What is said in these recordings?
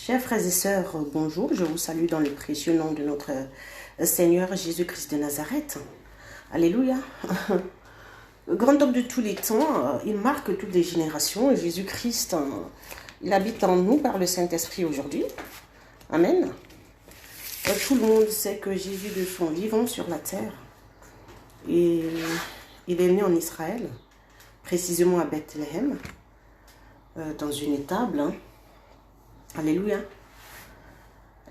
Chers frères et sœurs, bonjour. Je vous salue dans le précieux nom de notre Seigneur Jésus-Christ de Nazareth. Alléluia. Le grand homme de tous les temps, il marque toutes les générations. Jésus-Christ, il habite en nous par le Saint-Esprit aujourd'hui. Amen. Tout le monde sait que Jésus de son vivant sur la terre, et il est né en Israël, précisément à Bethléem, dans une étable. Alléluia.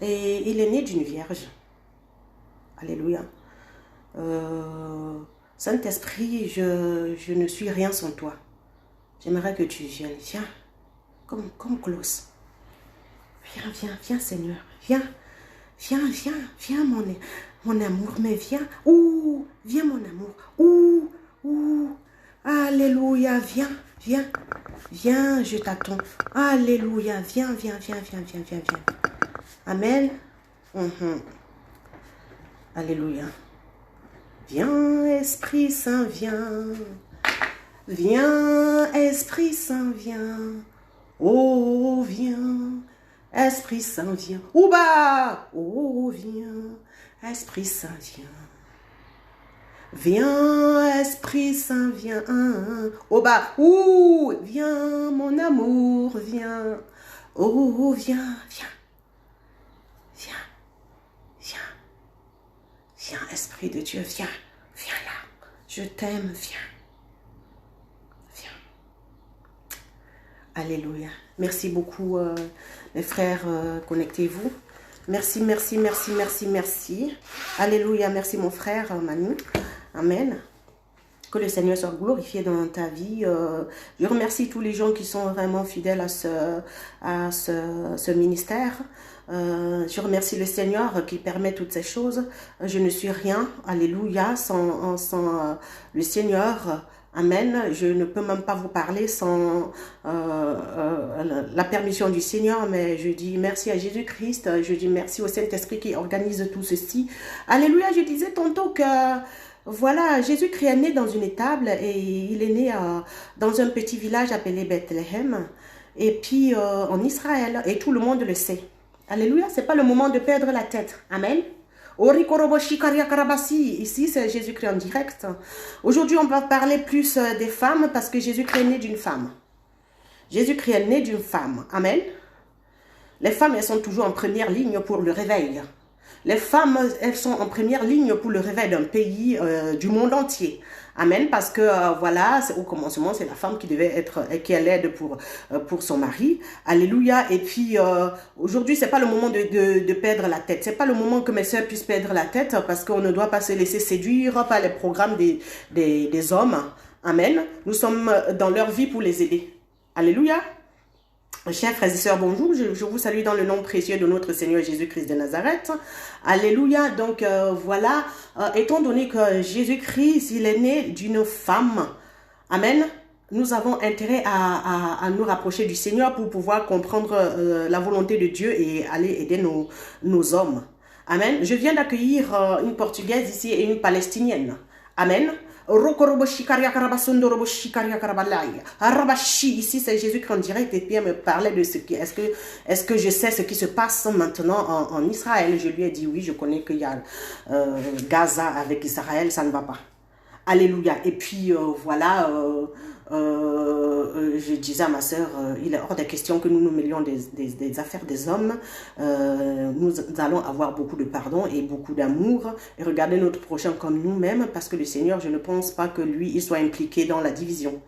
Et il est né d'une vierge. Alléluia. Saint-Esprit, je ne suis rien sans toi. J'aimerais que tu viennes. Viens, comme Claus. Viens, Seigneur. Viens, mon amour. Mais viens. Viens, mon amour. Alléluia, viens, je t'attends. Alléluia, viens. Amen. Alléluia. Viens, Esprit Saint, viens. Viens, Esprit Saint, viens. Oh, viens. Esprit Saint, viens. Ouba! Oh, viens. Esprit Saint, viens. Viens, Esprit Saint, viens. Oh bah, viens, mon amour, viens. Oh, viens, Esprit de Dieu, viens là. Je t'aime, viens. Alléluia. Merci beaucoup, mes frères, connectez-vous. Merci. Alléluia, merci mon frère Manu. Amen. Que le Seigneur soit glorifié dans ta vie. Je remercie tous les gens qui sont vraiment fidèles à ce ministère. Je remercie le Seigneur qui permet toutes ces choses. Je ne suis rien. Alléluia. Sans le Seigneur. Amen. Je ne peux même pas vous parler sans la permission du Seigneur, mais je dis merci à Jésus-Christ. Je dis merci au Saint-Esprit qui organise tout ceci. Alléluia. Je disais tantôt que voilà, Jésus-Christ est né dans une étable et il est né dans un petit village appelé Bethléem et puis en Israël, et tout le monde le sait. Alléluia, c'est pas le moment de perdre la tête. Amen. Ici, c'est Jésus-Christ en direct. Aujourd'hui, on va parler plus des femmes parce que Jésus-Christ est né d'une femme. Jésus-Christ est né d'une femme. Amen. Les femmes, elles sont toujours en première ligne pour le réveil. Les femmes, elles sont en première ligne pour le réveil d'un pays, du monde entier. Amen, parce que voilà, au commencement, c'est la femme qui devait être, qui est l'aide pour son mari. Alléluia. Et puis, aujourd'hui, c'est pas le moment de perdre la tête. C'est pas le moment que mes sœurs puissent perdre la tête, parce qu'on ne doit pas se laisser séduire par les programmes des hommes. Amen. Nous sommes dans leur vie pour les aider. Alléluia. Chers frères et sœurs, bonjour, je vous salue dans le nom précieux de notre Seigneur Jésus-Christ de Nazareth. Alléluia, donc voilà, étant donné que Jésus-Christ, il est né d'une femme, amen, nous avons intérêt à nous rapprocher du Seigneur pour pouvoir comprendre la volonté de Dieu et aller aider nos hommes. Amen. Je viens d'accueillir une Portugaise ici et une Palestinienne. Amen. Ici c'est Jésus-Christ en direct et puis elle me parlait de ce qui est-ce que je sais ce qui se passe maintenant en Israël. Je lui ai dit oui, je connais qu'il y a Gaza avec Israël, ça ne va pas. Alléluia. Et puis voilà, je disais à ma sœur, il est hors de question que nous nous mêlions des affaires des hommes. Nous allons avoir beaucoup de pardon et beaucoup d'amour et regarder notre prochain comme nous-mêmes, parce que le Seigneur, je ne pense pas que lui, il soit impliqué dans la division.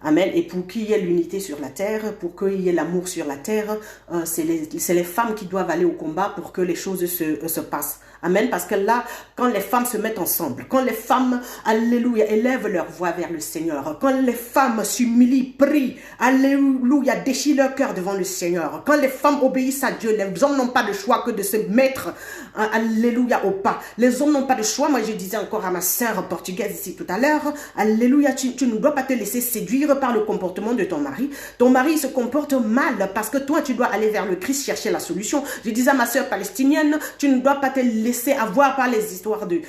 Amen. Et pour qu'il y ait l'unité sur la terre, pour qu'il y ait l'amour sur la terre, c'est les femmes qui doivent aller au combat pour que les choses se passent. Amen. Parce que là, quand les femmes se mettent ensemble, quand les femmes, alléluia, élèvent leur voix vers le Seigneur, quand les femmes s'humilient, prient, alléluia, déchirent leur cœur devant le Seigneur, quand les femmes obéissent à Dieu, les hommes n'ont pas de choix que de se mettre, alléluia, au pas. Les hommes n'ont pas de choix. Moi, je disais encore à ma sœur portugaise ici tout à l'heure, alléluia, tu ne dois pas te laisser séduire par le comportement de ton mari. Ton mari se comporte mal parce que toi, tu dois aller vers le Christ chercher la solution. Je disais à ma sœur palestinienne, tu ne dois pas te laisser avoir par les histoires de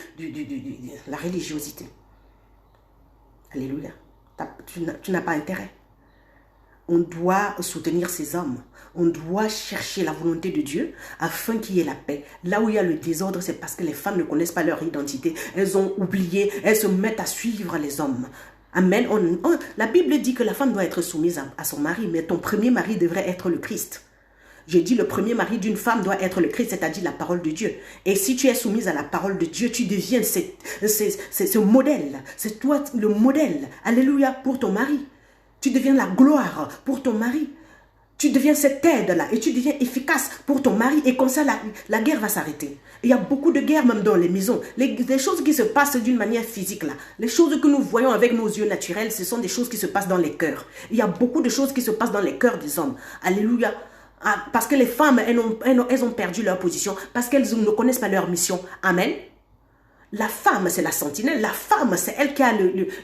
la religiosité. Alléluia. Tu n'as pas intérêt. on doit soutenir ces hommes. On doit chercher la volonté de Dieu afin qu'il y ait la paix. Là où il y a le désordre, c'est parce que les femmes ne connaissent pas leur identité. Elles ont oublié, elles se mettent à suivre les hommes. Amen. La Bible dit que la femme doit être soumise à son mari, mais ton premier mari devrait être le Christ. J'ai dit le premier mari d'une femme doit être le Christ, c'est-à-dire la parole de Dieu. Et si tu es soumise à la parole de Dieu, tu deviens ce modèle. C'est toi le modèle. Alléluia pour ton mari. Tu deviens la gloire pour ton mari. Tu deviens cette aide-là et tu deviens efficace pour ton mari. Et comme ça, la guerre va s'arrêter. Il y a beaucoup de guerres même dans les maisons. Les choses qui se passent d'une manière physique là. Les choses que nous voyons avec nos yeux naturels, ce sont des choses qui se passent dans les cœurs. Il y a beaucoup de choses qui se passent dans les cœurs des hommes. Alléluia. Parce que les femmes, elles ont perdu leur position. Parce qu'elles ne connaissent pas leur mission. Amen. La femme, c'est la sentinelle. La femme, c'est elle qui a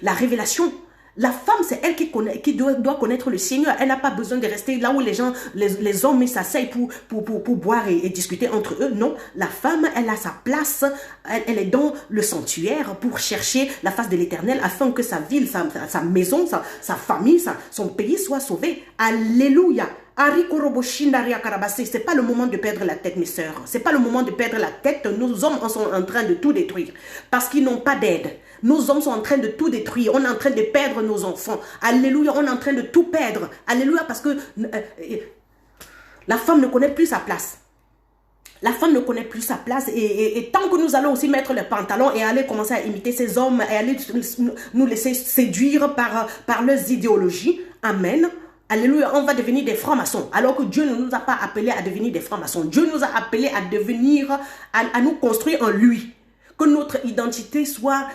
la révélation. La femme, c'est elle qui doit connaître le Seigneur. Elle n'a pas besoin de rester là où les hommes s'asseyent pour boire et discuter entre eux. Non, la femme, elle a sa place. Elle est dans le sanctuaire pour chercher la face de l'Éternel afin que sa ville, sa maison, sa famille, son pays soit sauvé. Alléluia. C'est pas le moment de perdre la tête, mes sœurs. C'est pas le moment de perdre la tête. Nos hommes sont en train de tout détruire parce qu'ils n'ont pas d'aide. Nos hommes sont en train de tout détruire. On est en train de perdre nos enfants. Alléluia, on est en train de tout perdre. Alléluia, parce que la femme ne connaît plus sa place. La femme ne connaît plus sa place et tant que nous allons aussi mettre les pantalons et aller commencer à imiter ces hommes et aller nous laisser séduire par leurs idéologies, amen. Alléluia, on va devenir des francs-maçons. Alors que Dieu ne nous a pas appelés à devenir des francs-maçons. Dieu nous a appelés à devenir, à nous construire en lui. Que notre identité soit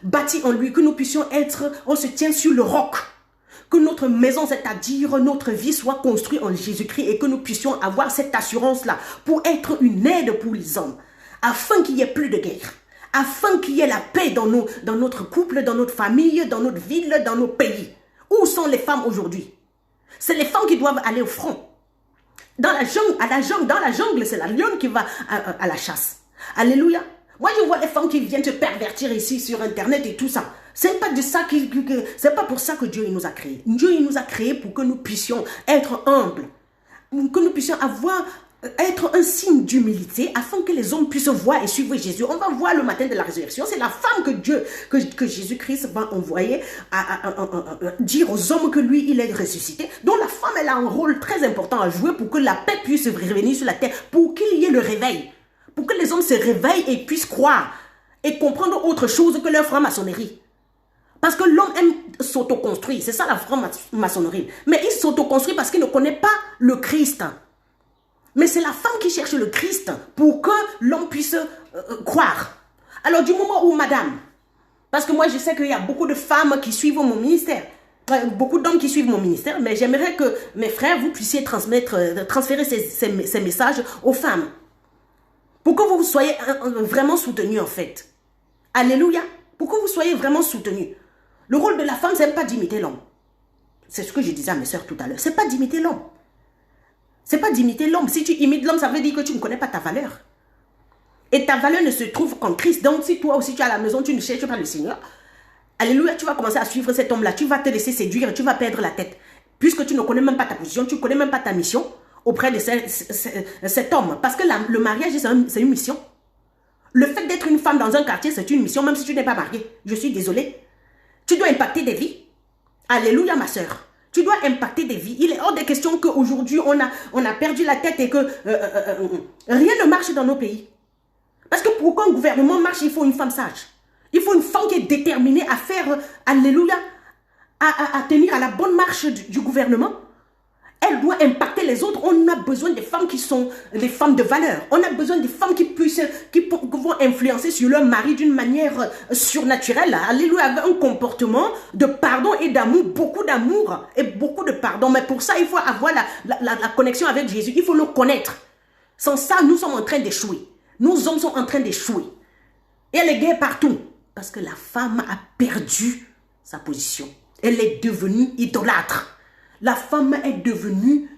bâtie en lui. Que nous puissions être, on se tient sur le roc. Que notre maison, c'est-à-dire notre vie, soit construite en Jésus-Christ. Et que nous puissions avoir cette assurance-là pour être une aide pour les hommes. Afin qu'il n'y ait plus de guerre. Afin qu'il y ait la paix dans notre couple, dans notre famille, dans notre ville, dans nos pays. Où sont les femmes aujourd'hui? C'est les femmes qui doivent aller au front. Dans la jungle, c'est la lionne qui va à la chasse. Alléluia. Moi, je vois les femmes qui viennent se pervertir ici sur Internet et tout ça. C'est pas de ça c'est pas pour ça que Dieu nous a créés. Dieu il nous a créés pour que nous puissions être humbles. Que nous puissions être un signe d'humilité afin que les hommes puissent voir et suivre Jésus. On va voir le matin de la résurrection. C'est la femme que Jésus-Christ va envoyer à dire aux hommes que lui, il est ressuscité. Donc la femme, elle a un rôle très important à jouer pour que la paix puisse revenir sur la terre, pour qu'il y ait le réveil. Pour que les hommes se réveillent et puissent croire et comprendre autre chose que leur franc-maçonnerie. Parce que l'homme aime s'autoconstruire. C'est ça la franc-maçonnerie. Mais il s'autoconstruit parce qu'il ne connaît pas le Christ. Mais c'est la femme qui cherche le Christ pour que l'homme puisse croire. Alors du moment où madame, parce que moi je sais qu'il y a beaucoup de femmes qui suivent mon ministère, beaucoup d'hommes qui suivent mon ministère, mais j'aimerais que mes frères, vous puissiez transférer ces messages aux femmes. Pour que vous soyez vraiment soutenus en fait. Alléluia. Pour que vous soyez vraiment soutenus. Le rôle de la femme, c'est pas d'imiter l'homme. C'est ce que je disais à mes soeurs tout à l'heure. C'est pas d'imiter l'homme. C'est pas d'imiter l'homme. Si tu imites l'homme, ça veut dire que tu ne connais pas ta valeur. Et ta valeur ne se trouve qu'en Christ. Donc si toi aussi tu es à la maison, tu ne cherches pas le Seigneur. Alléluia, tu vas commencer à suivre cet homme-là. Tu vas te laisser séduire, tu vas perdre la tête. Puisque tu ne connais même pas ta position, tu ne connais même pas ta mission auprès de cet homme. Parce que le mariage, c'est une mission. Le fait d'être une femme dans un quartier, c'est une mission, même si tu n'es pas mariée. Je suis désolée. Tu dois impacter des vies. Alléluia, ma soeur. Tu dois impacter des vies. Il est hors de question qu'aujourd'hui, on a perdu la tête et que rien ne marche dans nos pays. Parce que pour qu'un gouvernement marche, il faut une femme sage. Il faut une femme qui est déterminée à faire, alléluia, à tenir à la bonne marche du gouvernement. Elle doit impacter les autres. On a besoin des femmes qui sont des femmes de valeur. On a besoin des femmes qui vont influencer sur leur mari d'une manière surnaturelle. Alléluia, avec un comportement de pardon et d'amour, beaucoup d'amour et beaucoup de pardon. Mais pour ça, il faut avoir la connexion avec Jésus. Il faut le connaître. Sans ça, nous sommes en train d'échouer. Nos hommes sont en train d'échouer. Et elle est guerre partout. Parce que la femme a perdu sa position. Elle est devenue idolâtre. La femme est devenue,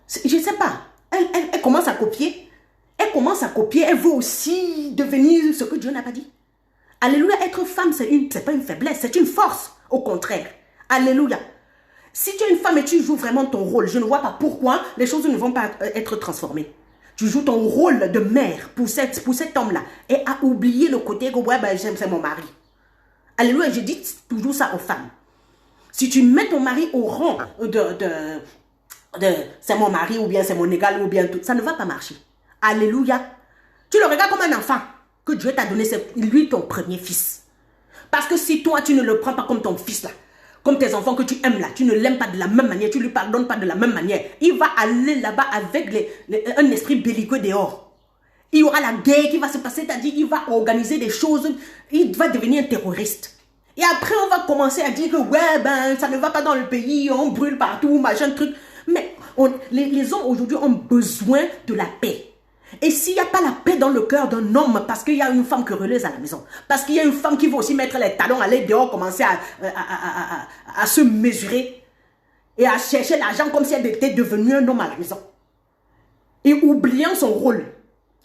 je ne sais pas, elle commence à copier. Elle commence à copier, elle veut aussi devenir ce que Dieu n'a pas dit. Alléluia, être femme, c'est pas une faiblesse, c'est une force. Au contraire, Alléluia. Si tu es une femme et tu joues vraiment ton rôle, je ne vois pas pourquoi les choses ne vont pas être transformées. Tu joues ton rôle de mère pour cet homme-là et à oublier le côté que ouais, ben, c'est mon mari. Alléluia, je dis toujours ça aux femmes. Si tu mets ton mari au rang de c'est mon mari ou bien c'est mon égal ou bien tout, ça ne va pas marcher. Alléluia. Tu le regardes comme un enfant que Dieu t'a donné, c'est lui ton premier fils. Parce que si toi tu ne le prends pas comme ton fils là, comme tes enfants que tu aimes là, tu ne l'aimes pas de la même manière, tu ne lui pardonnes pas de la même manière, il va aller là-bas avec un esprit belliqueux dehors. Il y aura la guerre qui va se passer, c'est-à-dire il va organiser des choses, il va devenir un terroriste. Et après on va commencer à dire que ouais, ben ça ne va pas dans le pays, on brûle partout, machin, truc. Mais les hommes aujourd'hui ont besoin de la paix. Et s'il n'y a pas la paix dans le cœur d'un homme, parce qu'il y a une femme querelleuse à la maison, parce qu'il y a une femme qui va aussi mettre les talons, aller dehors, commencer à se mesurer et à chercher l'argent comme si elle était devenue un homme à la maison, et oubliant son rôle,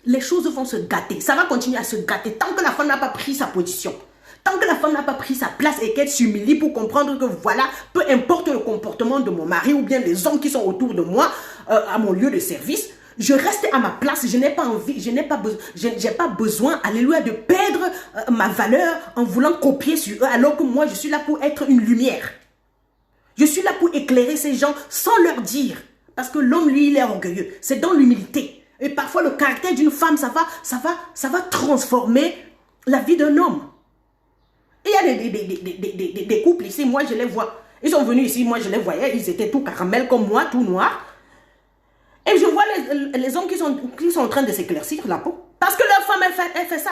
les choses vont se gâter. Ça va continuer à se gâter tant que la femme n'a pas pris sa position. Tant que la femme n'a pas pris sa place et qu'elle s'humilie pour comprendre que voilà, peu importe le comportement de mon mari ou bien les hommes qui sont autour de moi, à mon lieu de service, je reste à ma place, je n'ai pas envie, j'ai pas besoin, alléluia, de perdre ma valeur en voulant copier sur eux, alors que moi je suis là pour être une lumière. Je suis là pour éclairer ces gens sans leur dire, parce que l'homme lui il est orgueilleux, c'est dans l'humilité. Et parfois le caractère d'une femme, ça va transformer la vie d'un homme. Et il y a des couples ici, moi je les vois. Ils sont venus ici, moi je les voyais, ils étaient tout caramel comme moi, tout noir. Et je vois les hommes qui sont en train de s'éclaircir la peau. Parce que leur femme, elle fait ça.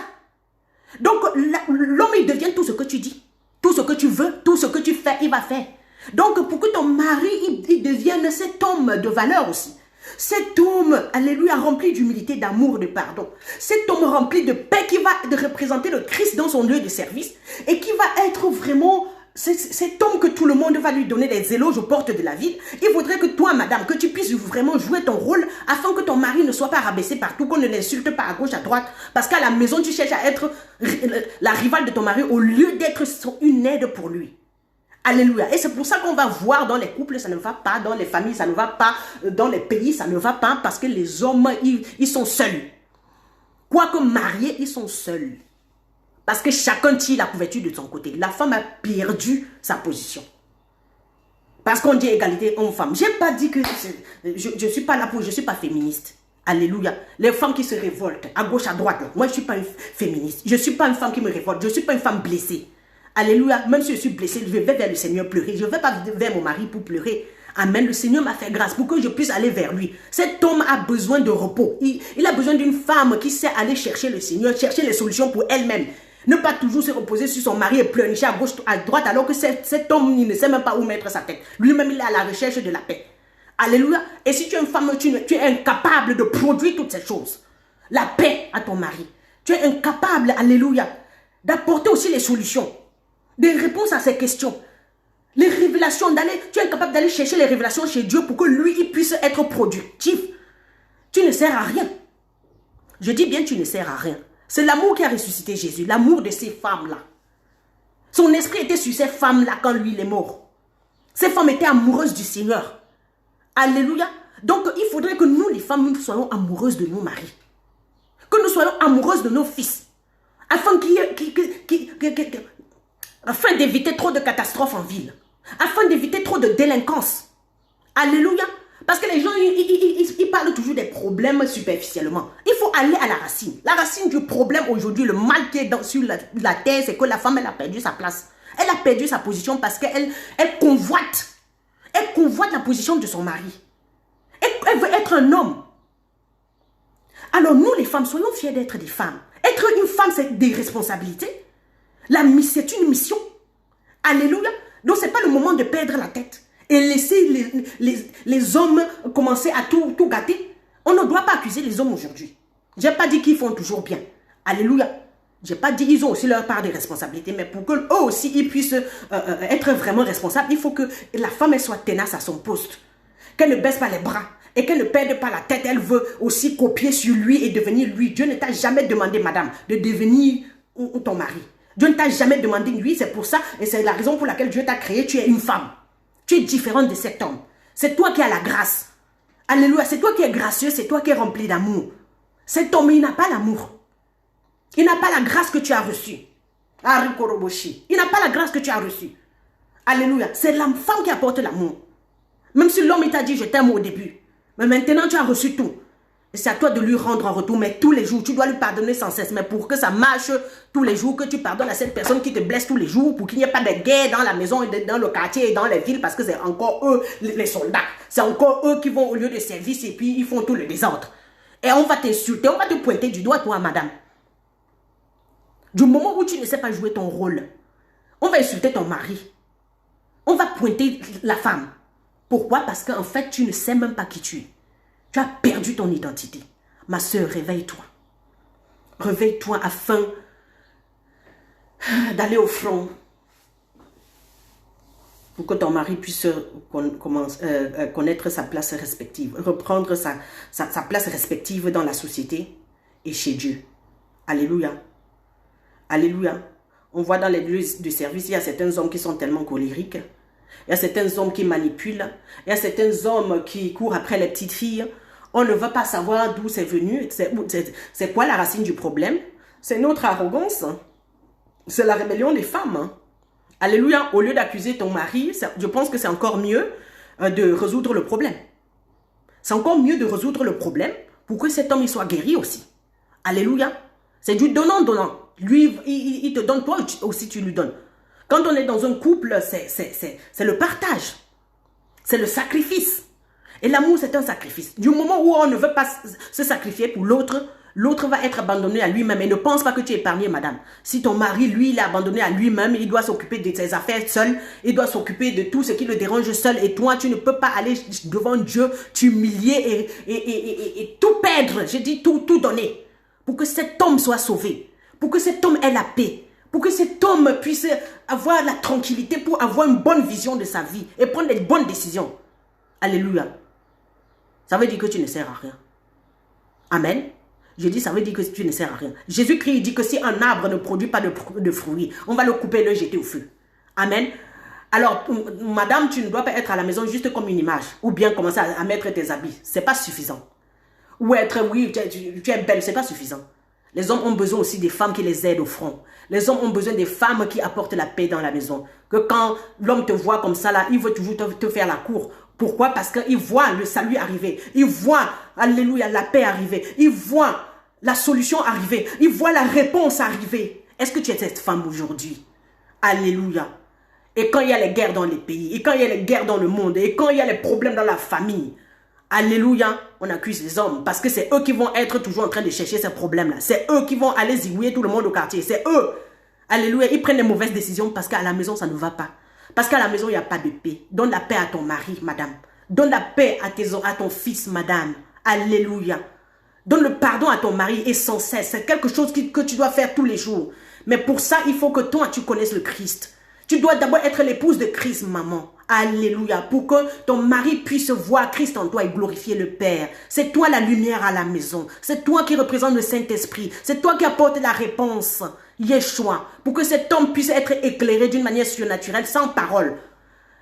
Donc l'homme, il devient tout ce que tu dis. Tout ce que tu veux, tout ce que tu fais, il va faire. Donc pour que ton mari, il devienne cet homme de valeur aussi. Cet homme, alléluia, rempli d'humilité, d'amour, de pardon. Cet homme rempli de paix qui va représenter le Christ dans son lieu de service et qui va être vraiment cet homme que tout le monde va lui donner des éloges aux portes de la ville. Il faudrait que toi, madame, que tu puisses vraiment jouer ton rôle afin que ton mari ne soit pas rabaissé partout, qu'on ne l'insulte pas à gauche, à droite. Parce qu'à la maison, tu cherches à être la rivale de ton mari au lieu d'être une aide pour lui. Alléluia. Et c'est pour ça qu'on va voir dans les couples, ça ne va pas, dans les familles, ça ne va pas, dans les pays, ça ne va pas, parce que les hommes, ils sont seuls. Quoique mariés, ils sont seuls. Parce que chacun tire la couverture de son côté. La femme a perdu sa position. Parce qu'on dit égalité homme-femme. Je n'ai pas dit que je ne suis pas là pour, je ne suis pas féministe. Alléluia. Les femmes qui se révoltent à gauche, à droite, moi je ne suis pas une féministe. Je ne suis pas une femme qui me révolte. Je ne suis pas une femme blessée. Alléluia. Même si je suis blessée, je vais vers le Seigneur pleurer. Je ne vais pas vers mon mari pour pleurer. Amen. Le Seigneur m'a fait grâce pour que je puisse aller vers lui. Cet homme a besoin de repos. Il a besoin d'une femme qui sait aller chercher le Seigneur, chercher les solutions pour elle-même. Ne pas toujours se reposer sur son mari et pleurnicher à gauche, à droite, alors que cet homme, il ne sait même pas où mettre sa tête. Lui-même, il est à la recherche de la paix. Alléluia. Et si tu es une femme, tu es incapable de produire toutes ces choses. La paix à ton mari. Tu es incapable, alléluia, d'apporter aussi les solutions, des réponses à ces questions. Les révélations, tu es incapable d'aller chercher les révélations chez Dieu pour que lui, il puisse être productif. Tu ne sers à rien. Je dis bien tu ne sers à rien. C'est l'amour qui a ressuscité Jésus, l'amour de ces femmes-là. Son esprit était sur ces femmes-là quand lui, il est mort. Ces femmes étaient amoureuses du Seigneur. Alléluia. Donc, il faudrait que nous, les femmes, nous soyons amoureuses de nos maris. Que nous soyons amoureuses de nos fils. Afin d'éviter trop de catastrophes en ville. Afin d'éviter trop de délinquance. Alléluia. Parce que les gens, ils parlent toujours des problèmes superficiellement. Il faut aller à la racine. La racine du problème aujourd'hui, le mal qui est sur la terre, c'est que la femme, elle a perdu sa place. Elle a perdu sa position parce qu'elle convoite. Elle convoite la position de son mari. Elle veut être un homme. Alors nous, les femmes, soyons fiers d'être des femmes. Être une femme, c'est des responsabilités. C'est une mission. Alléluia. Donc, ce n'est pas le moment de perdre la tête et laisser les hommes commencer à tout gâter. On ne doit pas accuser les hommes aujourd'hui. Je n'ai pas dit qu'ils font toujours bien. Alléluia. Je n'ai pas dit qu'ils ont aussi leur part de responsabilité, mais pour qu'eux aussi ils puissent être vraiment responsables, il faut que la femme elle soit tenace à son poste. Qu'elle ne baisse pas les bras et qu'elle ne perde pas la tête. Elle veut aussi copier sur lui et devenir lui. Dieu ne t'a jamais demandé, madame, de devenir ton mari. Dieu ne t'a jamais demandé, oui, c'est pour ça, et c'est la raison pour laquelle Dieu t'a créé, tu es une femme. Tu es différente de cet homme. C'est toi qui as la grâce. Alléluia, c'est toi qui es gracieux, c'est toi qui es rempli d'amour. Cet homme, il n'a pas l'amour. Il n'a pas la grâce que tu as reçue. Il n'a pas la grâce que tu as reçue. Alléluia, c'est la femme qui apporte l'amour. Même si l'homme t'a dit je t'aime au début. Mais maintenant tu as reçu tout. Et c'est à toi de lui rendre en retour. Mais tous les jours, tu dois lui pardonner sans cesse. Mais pour que ça marche tous les jours, que tu pardonnes à cette personne qui te blesse tous les jours, pour qu'il n'y ait pas de guerre dans la maison, dans le quartier et dans les villes, parce que c'est encore eux, les soldats. C'est encore eux qui vont au lieu de service et puis ils font tout le désordre. Et on va t'insulter, on va te pointer du doigt, toi, madame. Du moment où tu ne sais pas jouer ton rôle, on va insulter ton mari. On va pointer la femme. Pourquoi? Parce qu'en fait, tu ne sais même pas qui tu es. Tu as perdu ton identité. Ma soeur, réveille-toi. Réveille-toi afin d'aller au front. Pour que ton mari puisse connaître sa place respective. Reprendre sa place respective dans la société et chez Dieu. Alléluia. Alléluia. On voit dans les lieux de service, il y a certains hommes qui sont tellement colériques. Il y a certains hommes qui manipulent. Il y a certains hommes qui courent après les petites filles. On ne va pas savoir d'où c'est venu. C'est quoi la racine du problème? C'est notre arrogance. C'est la rébellion des femmes. Alléluia. Au lieu d'accuser ton mari, je pense que c'est encore mieux de résoudre le problème. C'est encore mieux de résoudre le problème pour que cet homme il soit guéri aussi. Alléluia. C'est du donnant-donnant. Lui, il te donne, toi aussi tu lui donnes. Quand on est dans un couple, c'est le partage. C'est le sacrifice. Et l'amour, c'est un sacrifice. Du moment où on ne veut pas se sacrifier pour l'autre, l'autre va être abandonné à lui-même. Et ne pense pas que tu es épargné, madame. Si ton mari, lui, il est abandonné à lui-même, il doit s'occuper de ses affaires seul. Il doit s'occuper de tout ce qui le dérange seul. Et toi, tu ne peux pas aller devant Dieu, t'humilier et tout perdre. J'ai dit tout donner. Pour que cet homme soit sauvé. Pour que cet homme ait la paix. Pour que cet homme puisse avoir la tranquillité, pour avoir une bonne vision de sa vie et prendre des bonnes décisions. Alléluia. Ça veut dire que tu ne sers à rien. Amen. Je dis, ça veut dire que tu ne sers à rien. Jésus-Christ dit que si un arbre ne produit pas de fruits, on va le couper et le jeter au feu. Amen. Alors, madame, tu ne dois pas être à la maison juste comme une image. Ou bien commencer à mettre tes habits. Ce n'est pas suffisant. Ou être, oui, tu es belle, ce n'est pas suffisant. Les hommes ont besoin aussi des femmes qui les aident au front. Les hommes ont besoin des femmes qui apportent la paix dans la maison. Que quand l'homme te voit comme ça, là, il veut toujours te faire la cour. Pourquoi? Parce qu'il voit le salut arriver. Il voit, alléluia, la paix arriver. Il voit la solution arriver. Il voit la réponse arriver. Est-ce que tu es cette femme aujourd'hui? Alléluia. Et quand il y a les guerres dans les pays, et quand il y a les guerres dans le monde, et quand il y a les problèmes dans la famille, alléluia, on accuse les hommes parce que c'est eux qui vont être toujours en train de chercher ces problèmes-là. C'est eux qui vont aller zigouiller tout le monde au quartier. C'est eux. Alléluia, ils prennent les mauvaises décisions parce qu'à la maison, ça ne va pas. Parce qu'à la maison, il n'y a pas de paix. Donne la paix à ton mari, madame. Donne la paix à ton fils, madame. Alléluia. Donne le pardon à ton mari et sans cesse. C'est quelque chose que tu dois faire tous les jours. Mais pour ça, il faut que toi, tu connaisses le Christ. Tu dois d'abord être l'épouse de Christ, maman. Alléluia. Pour que ton mari puisse voir Christ en toi et glorifier le Père. C'est toi la lumière à la maison. C'est toi qui représente le Saint-Esprit. C'est toi qui apporte la réponse. Yeshua. Pour que cet homme puisse être éclairé d'une manière surnaturelle, sans parole.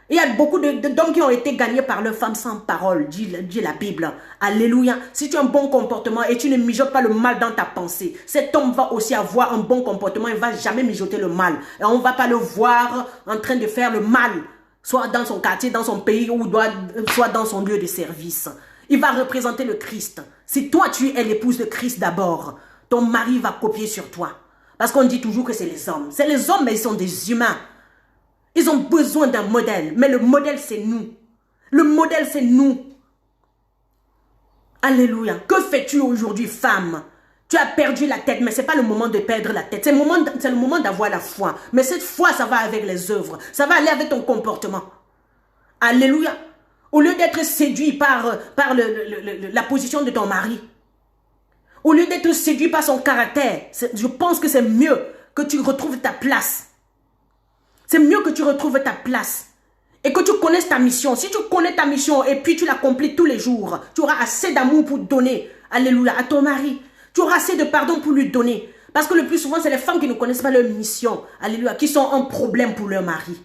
Il y a beaucoup d'hommes qui ont été gagnés par leurs femmes sans parole, dit la Bible. Alléluia. Si tu as un bon comportement et tu ne mijotes pas le mal dans ta pensée, cet homme va aussi avoir un bon comportement. Il ne va jamais mijoter le mal. Et on ne va pas le voir en train de faire le mal, soit dans son quartier, dans son pays, ou soit dans son lieu de service. Il va représenter le Christ. Si toi, tu es l'épouse de Christ d'abord, ton mari va copier sur toi. Parce qu'on dit toujours que c'est les hommes. C'est les hommes, mais ils sont des humains. Ils ont besoin d'un modèle. Mais le modèle, c'est nous. Le modèle, c'est nous. Alléluia. Que fais-tu aujourd'hui, femme? Tu as perdu la tête, mais ce n'est pas le moment de perdre la tête. C'est le moment d'avoir la foi. Mais cette foi, ça va avec les œuvres. Ça va aller avec ton comportement. Alléluia. Au lieu d'être séduit par la position de ton mari, au lieu d'être séduit par son caractère, je pense que c'est mieux que tu retrouves ta place. C'est mieux que tu retrouves ta place et que tu connaisses ta mission. Si tu connais ta mission et puis tu l'accomplis tous les jours, tu auras assez d'amour pour donner, alléluia, à ton mari. Tu auras assez de pardon pour lui donner. Parce que le plus souvent, c'est les femmes qui ne connaissent pas leur mission, alléluia, qui sont un problème pour leur mari.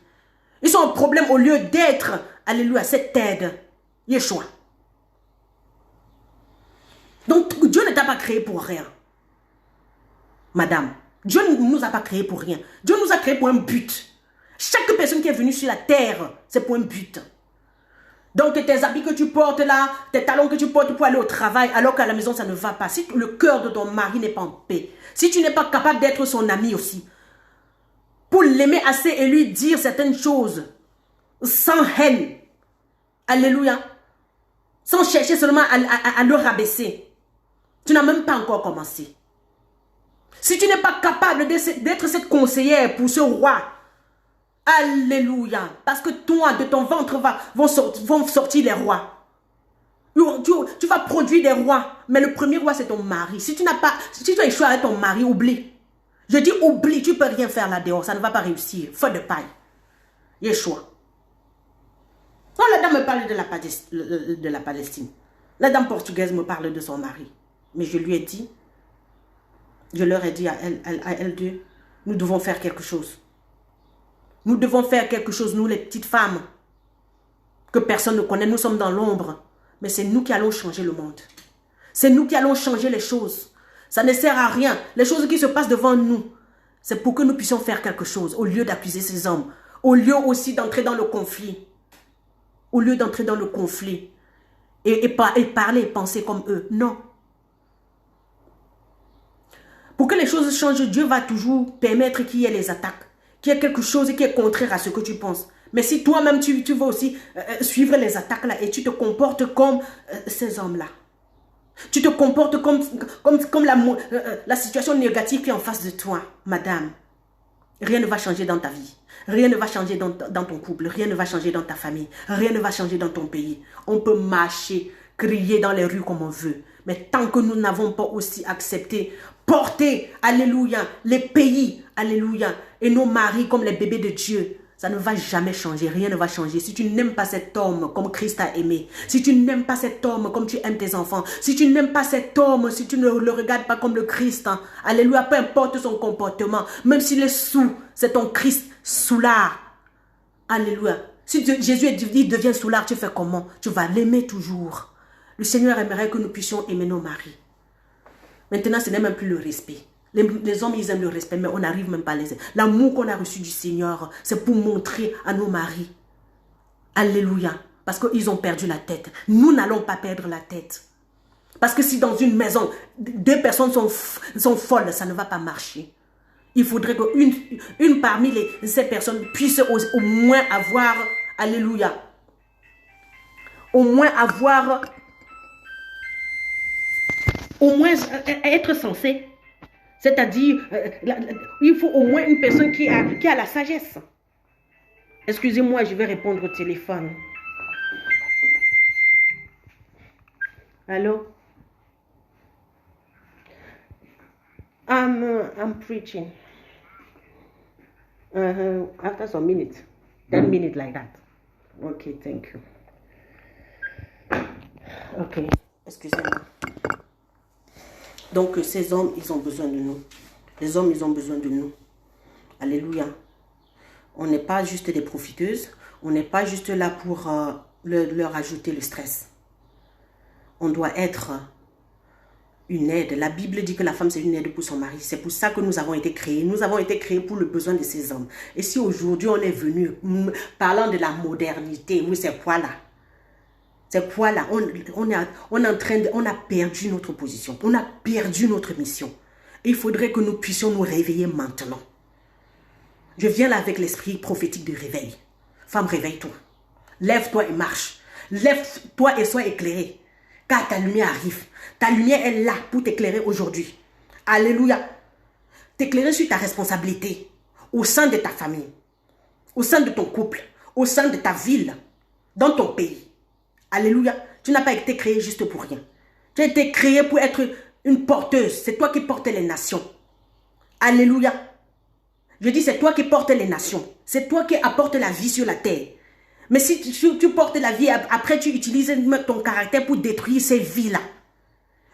Ils sont un problème au lieu d'être, alléluia, cette aide. Yeshua. Donc, Dieu ne t'a pas créé pour rien. Madame, Dieu ne nous a pas créé pour rien. Dieu nous a créé pour un but. Chaque personne qui est venue sur la terre, c'est pour un but. Donc, tes habits que tu portes là, tes talons que tu portes pour aller au travail, alors qu'à la maison, ça ne va pas. Si le cœur de ton mari n'est pas en paix, si tu n'es pas capable d'être son ami aussi, pour l'aimer assez et lui dire certaines choses, sans haine, alléluia, sans chercher seulement à le rabaisser, tu n'as même pas encore commencé. Si tu n'es pas capable d'être cette conseillère pour ce roi, alléluia, parce que toi, de ton ventre, vont sortir les rois. Tu vas produire des rois, mais le premier roi, c'est ton mari. Si tu as échoué avec ton mari, oublie. Je dis oublie, tu ne peux rien faire là dehors, ça ne va pas réussir. Feu de paille. Yeshua. Quand la dame me parle de la Palestine, la dame portugaise me parle de son mari. Mais je lui ai dit, je leur ai dit à elles deux, nous devons faire quelque chose. Nous devons faire quelque chose, nous les petites femmes, que personne ne connaît, nous sommes dans l'ombre. Mais c'est nous qui allons changer le monde. C'est nous qui allons changer les choses. Ça ne sert à rien. Les choses qui se passent devant nous, c'est pour que nous puissions faire quelque chose, au lieu d'accuser ces hommes, au lieu aussi d'entrer dans le conflit. Au lieu d'entrer dans le conflit et parler et penser comme eux. Non. Pour que les choses changent, Dieu va toujours permettre qu'il y ait les attaques, qu'il y ait quelque chose qui est contraire à ce que tu penses. Mais si toi-même, tu vas aussi suivre les attaques là et tu te comportes comme ces hommes-là. Tu te comportes comme la situation négative qui est en face de toi, madame. Rien ne va changer dans ta vie. Rien ne va changer dans ton couple. Rien ne va changer dans ta famille. Rien ne va changer dans ton pays. On peut marcher, crier dans les rues comme on veut. Mais tant que nous n'avons pas aussi accepté, porté, alléluia, les pays, alléluia, et nos maris comme les bébés de Dieu, ça ne va jamais changer, rien ne va changer. Si tu n'aimes pas cet homme comme Christ a aimé, si tu n'aimes pas cet homme comme tu aimes tes enfants, si tu n'aimes pas cet homme, si tu ne le regardes pas comme le Christ, hein, alléluia, peu importe son comportement, même s'il est sous, c'est ton Christ soulard. Alléluia. Si Jésus devient soulard, tu fais comment? Tu vas l'aimer toujours. Le Seigneur aimerait que nous puissions aimer nos maris. Maintenant, ce n'est même plus le respect. Les hommes, ils aiment le respect, mais on n'arrive même pas à les aimer. L'amour qu'on a reçu du Seigneur, c'est pour montrer à nos maris. Alléluia. Parce qu'ils ont perdu la tête. Nous n'allons pas perdre la tête. Parce que si dans une maison, deux personnes sont folles, ça ne va pas marcher. Il faudrait qu'une parmi ces personnes puisse au moins avoir, alléluia, au moins être censé. C'est-à-dire, il faut au moins une personne qui a la sagesse. Excusez-moi, je vais répondre au téléphone. Allô? I'm preaching. After some minutes. 10 minutes like that. Okay, thank you. Ok, excusez-moi. Donc, ces hommes, ils ont besoin de nous. Les hommes, ils ont besoin de nous. Alléluia. On n'est pas juste des profiteuses. On n'est pas juste là pour leur ajouter le stress. On doit être une aide. La Bible dit que la femme, c'est une aide pour son mari. C'est pour ça que nous avons été créés. Nous avons été créés pour le besoin de ces hommes. Et si aujourd'hui, on est venu parlant de la modernité, oui, c'est quoi là? C'est quoi là? On a perdu notre position. On a perdu notre mission. Et il faudrait que nous puissions nous réveiller maintenant. Je viens là avec l'esprit prophétique de réveil. Femme, réveille-toi. Lève-toi et marche. Lève-toi et sois éclairée. Car ta lumière arrive. Ta lumière est là pour t'éclairer aujourd'hui. Alléluia. T'éclairer sur ta responsabilité. Au sein de ta famille. Au sein de ton couple. Au sein de ta ville. Dans ton pays. Alléluia. Tu n'as pas été créé juste pour rien. Tu as été créé pour être une porteuse. C'est toi qui portes les nations. Alléluia. Je dis c'est toi qui portes les nations. C'est toi qui apportes la vie sur la terre. Mais si tu portes la vie, après tu utilises ton caractère pour détruire ces vies-là.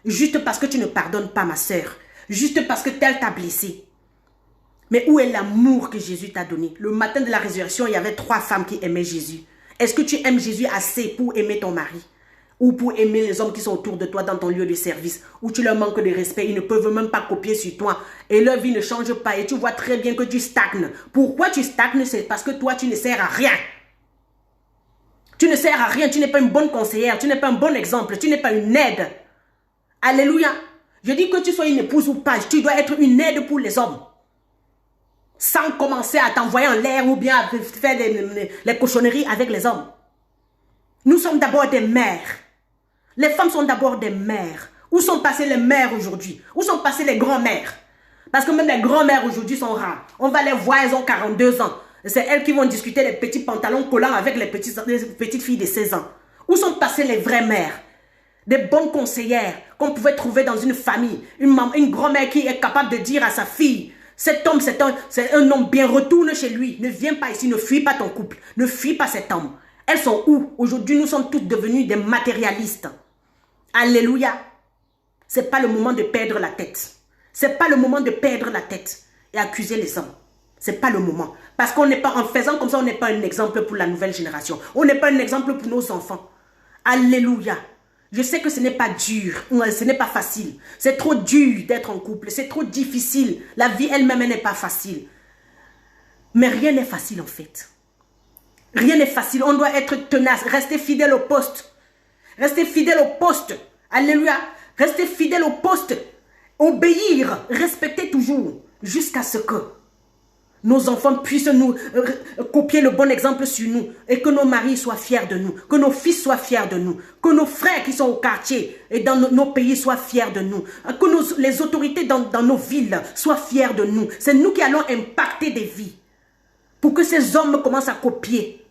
Juste parce que tu ne pardonnes pas, ma sœur. juste parce que tel t'a blessé. Mais où est l'amour que Jésus t'a donné? Le matin de la résurrection, il y avait 3 femmes qui aimaient Jésus. Est-ce que tu aimes Jésus assez pour aimer ton mari? Ou pour aimer les hommes qui sont autour de toi dans ton lieu de service? Où tu leur manques de respect, ils ne peuvent même pas copier sur toi. Et leur vie ne change pas et tu vois très bien que tu stagnes. Pourquoi tu stagnes? C'est parce que toi, tu ne sers à rien. Tu ne sers à rien, tu n'es pas une bonne conseillère, tu n'es pas un bon exemple, tu n'es pas une aide. Alléluia. Je dis que tu sois une épouse ou pas, tu dois être une aide pour les hommes. Sans commencer à t'envoyer en l'air ou bien à faire les cochonneries avec les hommes. Nous sommes d'abord des mères. Les femmes sont d'abord des mères. Où sont passées les mères aujourd'hui? Où sont passées les grands-mères? Parce que même les grands-mères aujourd'hui sont rares. On va les voir, elles ont 42 ans. C'est elles qui vont discuter les petits pantalons collants avec les petites filles de 16 ans. Où sont passées les vraies mères? Des bonnes conseillères qu'on pouvait trouver dans une famille. Une grand-mère qui est capable de dire à sa fille: cet homme, c'est un homme bien, retourne chez lui. Ne viens pas ici, ne fuis pas ton couple. Ne fuis pas cet homme. Elles sont où? Aujourd'hui, nous sommes toutes devenues des matérialistes. Alléluia. Ce n'est pas le moment de perdre la tête. Ce n'est pas le moment de perdre la tête et accuser les hommes. Ce n'est pas le moment. Parce qu'on n'est pas, en faisant comme ça, on n'est pas un exemple pour la nouvelle génération. On n'est pas un exemple pour nos enfants. Alléluia. Je sais que ce n'est pas dur, ce n'est pas facile. C'est trop dur d'être en couple, c'est trop difficile. La vie elle-même n'est pas facile. Mais rien n'est facile en fait. Rien n'est facile, on doit être tenace, rester fidèle au poste. Rester fidèle au poste. Alléluia. Rester fidèle au poste. Obéir, respecter toujours jusqu'à ce que nos enfants puissent nous copier le bon exemple sur nous et que nos maris soient fiers de nous, que nos fils soient fiers de nous, que nos frères qui sont au quartier et dans nos pays soient fiers de nous, que les autorités dans nos villes soient fiers de nous. C'est nous qui allons impacter des vies pour que ces hommes commencent à copier.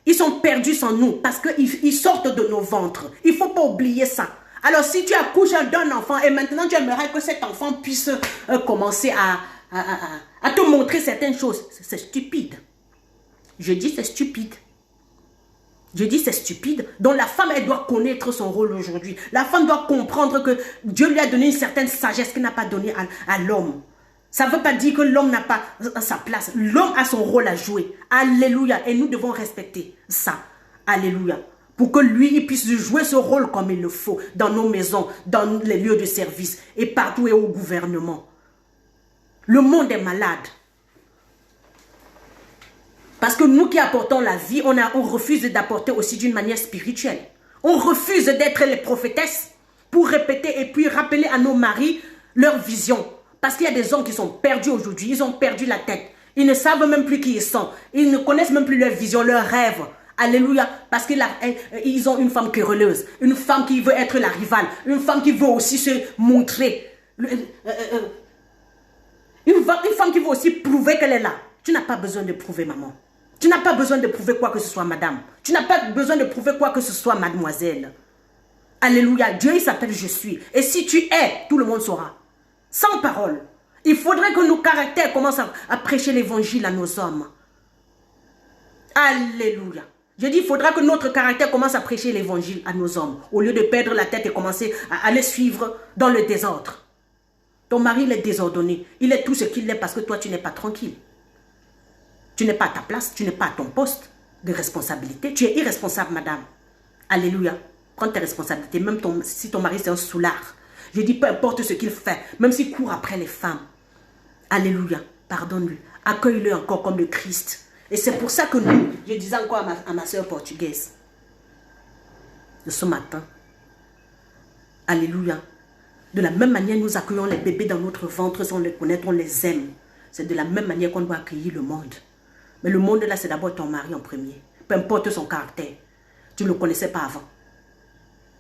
Ils sont perdus sans nous parce qu'ils sortent de nos ventres. Il ne faut pas oublier ça. Alors si tu accouches d'un enfant et maintenant tu aimerais que cet enfant puisse commencer à te montrer certaines choses, c'est stupide. Je dis c'est stupide. Je dis c'est stupide. Donc la femme, elle doit connaître son rôle aujourd'hui. La femme doit comprendre que Dieu lui a donné une certaine sagesse qu'il n'a pas donnée à l'homme. Ça ne veut pas dire que l'homme n'a pas sa place. L'homme a son rôle à jouer. Alléluia. Et nous devons respecter ça. Alléluia. Pour que lui, il puisse jouer ce rôle comme il le faut dans nos maisons, dans les lieux de service et partout et au gouvernement. Le monde est malade. Parce que nous qui apportons la vie, on refuse d'apporter aussi d'une manière spirituelle. On refuse d'être les prophétesses pour répéter et puis rappeler à nos maris leur vision. Parce qu'il y a des hommes qui sont perdus aujourd'hui, ils ont perdu la tête. Ils ne savent même plus qui ils sont. Ils ne connaissent même plus leur vision, leurs rêves. Alléluia. Parce qu'ils ont une femme querelleuse, une femme qui veut être la rivale, une femme qui veut aussi se montrer. Une femme qui veut aussi prouver qu'elle est là. Tu n'as pas besoin de prouver, maman. Tu n'as pas besoin de prouver quoi que ce soit, madame. Tu n'as pas besoin de prouver quoi que ce soit, mademoiselle. Alléluia. Dieu, il s'appelle je suis. Et si tu es, tout le monde saura. Sans parole. Il faudrait que nos caractères commencent à prêcher l'évangile à nos hommes. Alléluia. Je dis, il faudra que notre caractère commence à prêcher l'évangile à nos hommes. Au lieu de perdre la tête et commencer à les suivre dans le désordre. Ton mari, il est désordonné. Il est tout ce qu'il est parce que toi, tu n'es pas tranquille. Tu n'es pas à ta place, tu n'es pas à ton poste de responsabilité. Tu es irresponsable, madame. Alléluia. Prends tes responsabilités, même si ton mari c'est un soulard. Je dis, peu importe ce qu'il fait, même s'il court après les femmes. Alléluia. Pardonne-lui. Accueille-le encore comme le Christ. Et c'est pour ça que nous, je disais encore à ma soeur portugaise, de ce matin, alléluia, de la même manière nous accueillons les bébés dans notre ventre sans les connaître, on les aime. C'est de la même manière qu'on doit accueillir le monde. Mais le monde là, c'est d'abord ton mari en premier. Peu importe son caractère. Tu ne le connaissais pas avant.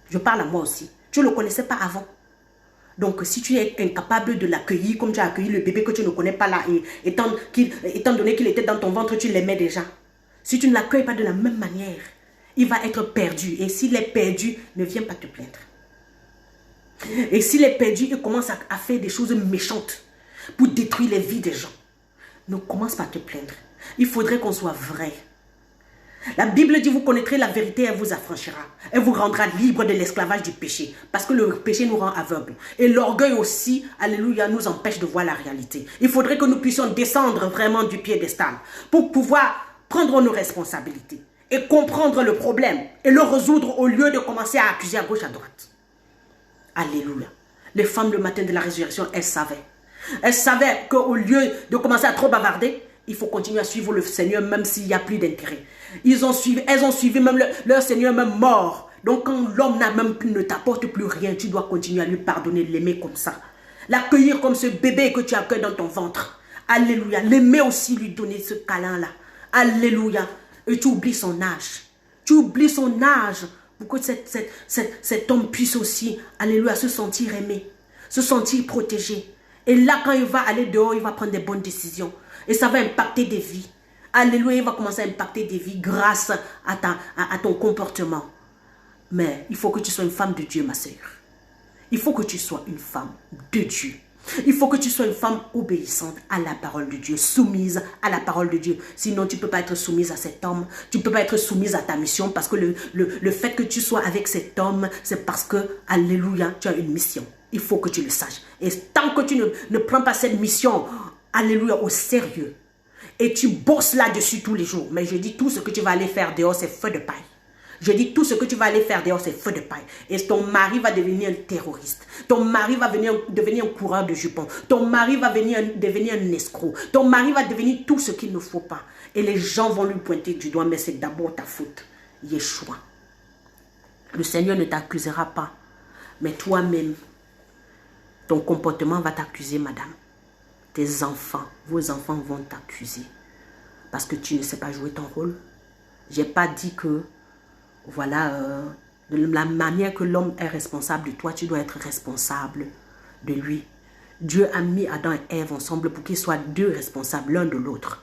Je parle à moi aussi. Tu ne le connaissais pas avant. Donc, si tu es incapable de l'accueillir comme tu as accueilli le bébé que tu ne connais pas là, et étant donné qu'il était dans ton ventre, tu l'aimais déjà. Si tu ne l'accueilles pas de la même manière, il va être perdu. Et s'il est perdu, ne viens pas te plaindre. Et s'il est perdu, il commence à faire des choses méchantes pour détruire les vies des gens. Ne commence pas à te plaindre. Il faudrait qu'on soit vrai. La Bible dit, vous connaîtrez la vérité, elle vous affranchira. Elle vous rendra libre de l'esclavage du péché. Parce que le péché nous rend aveugles. Et l'orgueil aussi, alléluia, nous empêche de voir la réalité. Il faudrait que nous puissions descendre vraiment du piédestal pour pouvoir prendre nos responsabilités et comprendre le problème et le résoudre au lieu de commencer à accuser à gauche, à droite. Alléluia. Les femmes le matin de la résurrection, elles savaient. Elles savaient qu'au lieu de commencer à trop bavarder, il faut continuer à suivre le Seigneur même s'il n'y a plus d'intérêt. Elles ont suivi même leur Seigneur même mort. Donc quand l'homme ne t'apporte plus rien, tu dois continuer à lui pardonner, l'aimer comme ça. L'accueillir comme ce bébé que tu accueilles dans ton ventre. Alléluia. L'aimer aussi, lui donner ce câlin-là. Alléluia. Et tu oublies son âge. Tu oublies son âge pour que cet homme puisse aussi, alléluia, se sentir aimé, se sentir protégé. Et là, quand il va aller dehors, il va prendre des bonnes décisions. Et ça va impacter des vies. Alléluia, il va commencer à impacter des vies grâce à ton comportement. Mais il faut que tu sois une femme de Dieu, ma sœur. Il faut que tu sois une femme de Dieu. Il faut que tu sois une femme obéissante à la parole de Dieu, soumise à la parole de Dieu. Sinon, tu ne peux pas être soumise à cet homme. Tu ne peux pas être soumise à ta mission parce que le fait que tu sois avec cet homme, c'est parce que, alléluia, tu as une mission. Il faut que tu le saches. Et tant que tu ne prends pas cette mission, alléluia, au sérieux, et tu bosses là-dessus tous les jours, mais je dis tout ce que tu vas aller faire dehors, c'est feu de paille. Je dis tout ce que tu vas aller faire dehors, c'est feu de paille. Et ton mari va devenir un terroriste. Ton mari va devenir un coureur de jupons. Ton mari va devenir un escroc. Ton mari va devenir tout ce qu'il ne faut pas. Et les gens vont lui pointer du doigt, mais c'est d'abord ta faute. Yeshua. Le Seigneur ne t'accusera pas. Mais toi-même, ton comportement va t'accuser, madame. Tes enfants, vos enfants vont t'accuser. Parce que tu ne sais pas jouer ton rôle. Je n'ai pas dit que voilà, de la manière que l'homme est responsable de toi, tu dois être responsable de lui. Dieu a mis Adam et Ève ensemble pour qu'ils soient deux responsables l'un de l'autre.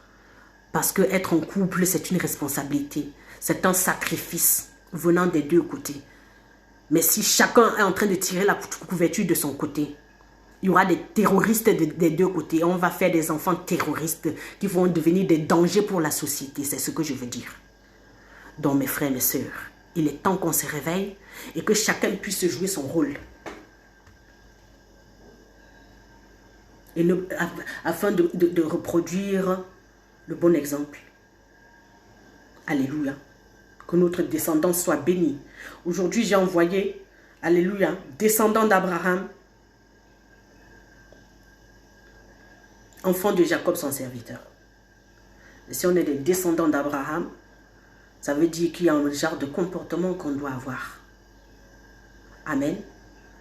Parce que être en couple, c'est une responsabilité. C'est un sacrifice venant des deux côtés. Mais si chacun est en train de tirer la couverture de son côté, il y aura des terroristes des deux côtés. On va faire des enfants terroristes qui vont devenir des dangers pour la société. C'est ce que je veux dire. Donc mes frères, mes sœurs, il est temps qu'on se réveille et que chacun puisse jouer son rôle. Et afin de reproduire le bon exemple. Alléluia. Que notre descendance soit bénie. Aujourd'hui, j'ai envoyé, alléluia, descendant d'Abraham, enfant de Jacob, son serviteur. Et si on est des descendants d'Abraham, ça veut dire qu'il y a un genre de comportement qu'on doit avoir. Amen.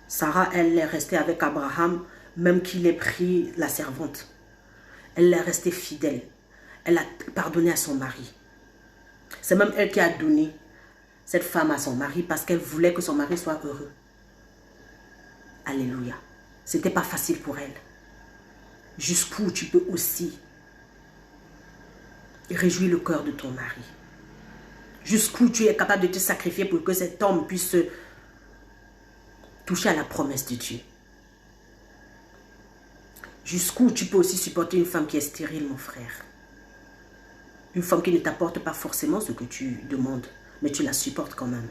Sarah, elle est restée avec Abraham, même qu'il ait pris la servante. Elle est restée fidèle. Elle a pardonné à son mari. C'est même elle qui a donné cette femme à son mari parce qu'elle voulait que son mari soit heureux. Alléluia. C'était pas facile pour elle. Jusqu'où tu peux aussi réjouir le cœur de ton mari. Jusqu'où tu es capable de te sacrifier pour que cet homme puisse toucher à la promesse de Dieu. Jusqu'où tu peux aussi supporter une femme qui est stérile, mon frère. Une femme qui ne t'apporte pas forcément ce que tu demandes, mais tu la supportes quand même.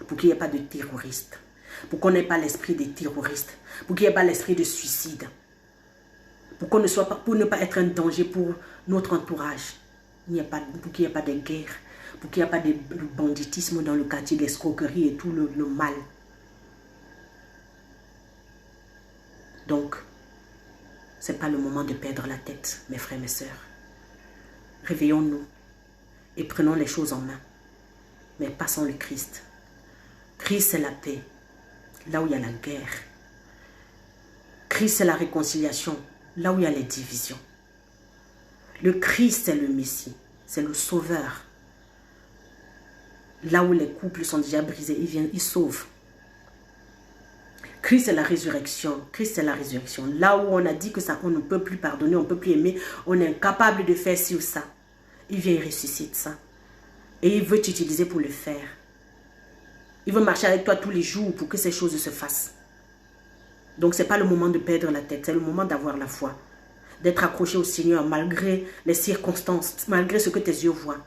Pour qu'il n'y ait pas de terroristes. Pour qu'on n'ait pas l'esprit des terroristes. Pour qu'il n'y ait pas l'esprit de suicide. Pour ne pas être un danger pour notre entourage. Pour qu'il n'y ait pas de guerre. Pour qu'il n'y ait pas de banditisme dans le quartier, l'escroquerie et tout le mal. Donc, ce n'est pas le moment de perdre la tête, mes frères, mes sœurs. Réveillons-nous et prenons les choses en main. Mais passons le Christ. Christ, c'est la paix, là où il y a la guerre. Christ, c'est la réconciliation, là où il y a les divisions. Le Christ, c'est le Messie, c'est le Sauveur. Là où les couples sont déjà brisés, il vient, il sauve. Christ, c'est la résurrection. Christ, c'est la résurrection. Là où on a dit que ça, on ne peut plus pardonner, on ne peut plus aimer, on est incapable de faire ci ou ça. Il vient, il ressuscite ça. Et il veut t'utiliser pour le faire. Il veut marcher avec toi tous les jours pour que ces choses se fassent. Donc, ce n'est pas le moment de perdre la tête, c'est le moment d'avoir la foi. D'être accroché au Seigneur malgré les circonstances, malgré ce que tes yeux voient.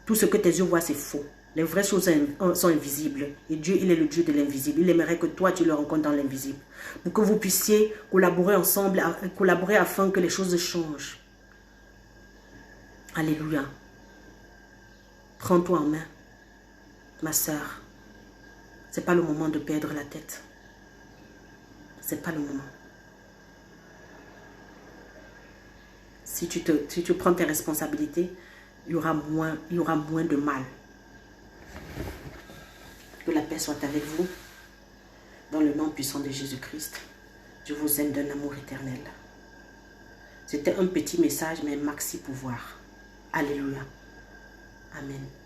Tout ce que tes yeux voient, c'est faux. Les vraies choses sont invisibles. Et Dieu, il est le Dieu de l'invisible. Il aimerait que toi, tu le rencontres dans l'invisible. Pour que vous puissiez collaborer ensemble, collaborer afin que les choses changent. Alléluia. Prends-toi en main, ma sœur. Ce n'est pas le moment de perdre la tête. Ce n'est pas le moment. Si tu prends tes responsabilités, il y aura moins de mal. Que la paix soit avec vous. Dans le nom puissant de Jésus-Christ. Je vous aime d'un amour éternel. C'était un petit message, mais maxi pouvoir. Alléluia. Amen.